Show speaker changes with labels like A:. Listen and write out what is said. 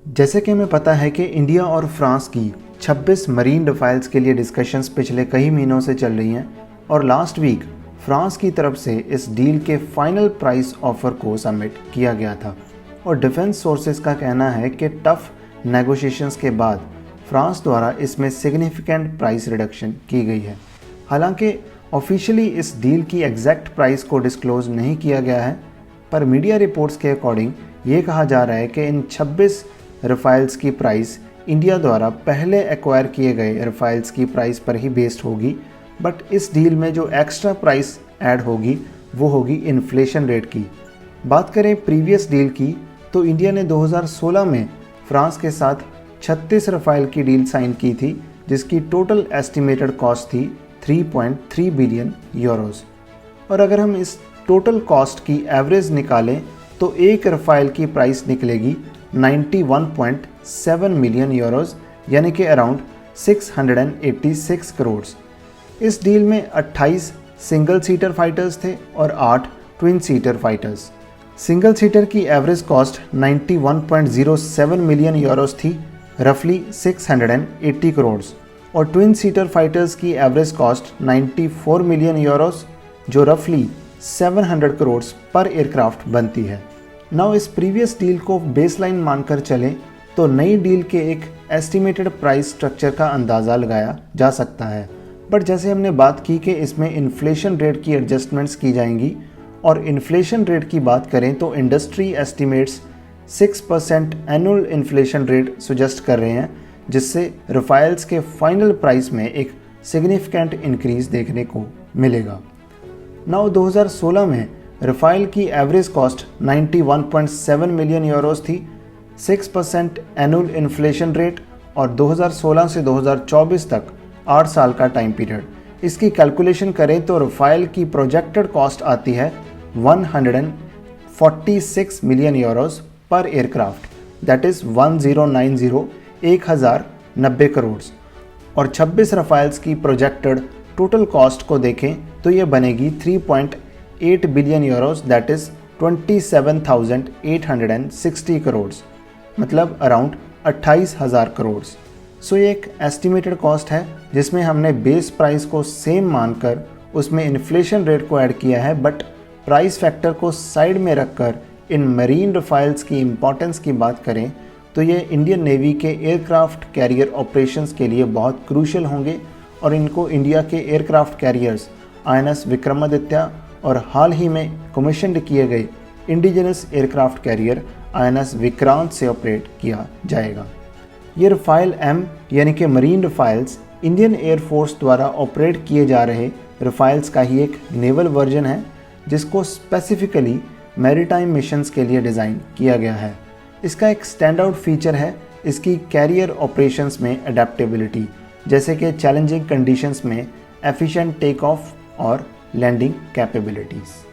A: जैसे कि हमें पता है कि इंडिया और फ्रांस की 26 मरीन रफाइल्स के लिए डिस्कशंस पिछले कई महीनों से चल रही हैं और लास्ट वीक फ्रांस की तरफ से इस डील के फाइनल प्राइस ऑफर को सबमिट किया गया था और डिफेंस सोर्सेज का कहना है कि टफ नेगोशिएशंस के बाद फ्रांस द्वारा इसमें सिग्निफिकेंट प्राइस रिडक्शन की गई है। हालांकि ऑफिशियली इस डील की एग्जैक्ट प्राइस को डिस्क्लोज नहीं किया गया है, पर मीडिया रिपोर्ट्स के अकॉर्डिंग ये कहा जा रहा है कि इन 26 रफाइल्स की प्राइस इंडिया द्वारा पहले एक्वायर किए गए रफाइल्स की प्राइस पर ही बेस्ड होगी, बट इस डील में जो एक्स्ट्रा प्राइस ऐड होगी वो होगी इन्फ्लेशन रेट की। बात करें प्रीवियस डील की तो इंडिया ने 2016 में फ्रांस के साथ 36 रफाइल की डील साइन की थी, जिसकी टोटल एस्टिमेटेड कॉस्ट थी 3.3 बिलियन यूरोस। और अगर हम इस टोटल कॉस्ट की एवरेज निकालें तो एक रफाइल की प्राइस निकलेगी 91.7 मिलियन यूरोस, यानी कि अराउंड 686 करोड़। इस डील में 28 सिंगल सीटर फाइटर्स थे और 8 twin seater fighters. Single seater की एवरेज कॉस्ट 91.07 मिलियन यूरोस थी, रफली 680 करोड़, और ट्विन सीटर फाइटर्स की एवरेज कॉस्ट 94 मिलियन यूरोस, जो रफली 700 करोड़ पर एयरक्राफ्ट बनती है। नाउ इस प्रीवियस डील को बेसलाइन मानकर चलें तो नई डील के एक एस्टिमेटेड प्राइस स्ट्रक्चर का अंदाज़ा लगाया जा सकता है, बट जैसे हमने बात की कि इसमें इन्फ्लेशन रेट की एडजस्टमेंट्स की जाएंगी, और इन्फ्लेशन रेट की बात करें तो industry estimates 6% annual inflation rate suggest कर रहे हैं, जिससे रफाइल्स के फाइनल प्राइस में एक सिग्निफिकेंट इंक्रीज देखने को मिलेगा। नाउ 2016 में रफाइल की एवरेज कॉस्ट 91.7 मिलियन यूरोस थी, 6% एनुअल इन्फ्लेशन रेट, और 2016 से 2024 तक 8 साल का टाइम पीरियड। इसकी कैलकुलेशन करें तो रफाइल की प्रोजेक्टेड कॉस्ट आती है 146 मिलियन यूरोस पर एयरक्राफ्ट, दैट इज़ 1090 करोड़। और 26 रफाइल्स की प्रोजेक्टेड टोटल कॉस्ट को देखें तो ये बनेगी 3.8 billion Euros, that is 27,860 crore, मतलब अराउंड 28,000 करोड़। सो ये एक एस्टिमेटेड कॉस्ट है जिसमें हमने बेस प्राइस को सेम मानकर उसमें इन्फ्लेशन रेट को ऐड किया है, बट प्राइस फैक्टर को साइड में रखकर इन मरीन रफाइल्स की इम्पोर्टेंस की बात करें तो ये इंडियन नेवी के एयरक्राफ्ट कैरियर ऑपरेशंस के लिए बहुत क्रूशल होंगे, और इनको इंडिया के एयरक्राफ्ट कैरियर्स INS विक्रमादित्य और हाल ही में कमीशन्ड किए गए indigenous aircraft carrier INS Vikrant से ऑपरेट किया जाएगा। ये रफाइल M यानी कि मरीन रफाइल्स इंडियन एयरफोर्स द्वारा ऑपरेट किए जा रहे रफाइल्स का ही एक नेवल वर्जन है, जिसको स्पेसिफिकली मैरीटाइम मिशंस के लिए डिज़ाइन किया गया है। इसका एक स्टैंड आउट फीचर है इसकी कैरियर ऑपरेशंस में अडेप्टेबिलिटी, जैसे कि चैलेंजिंग कंडीशंस में एफिशिएंट टेक ऑफ और लैंडिंग कैपेबिलिटीज़।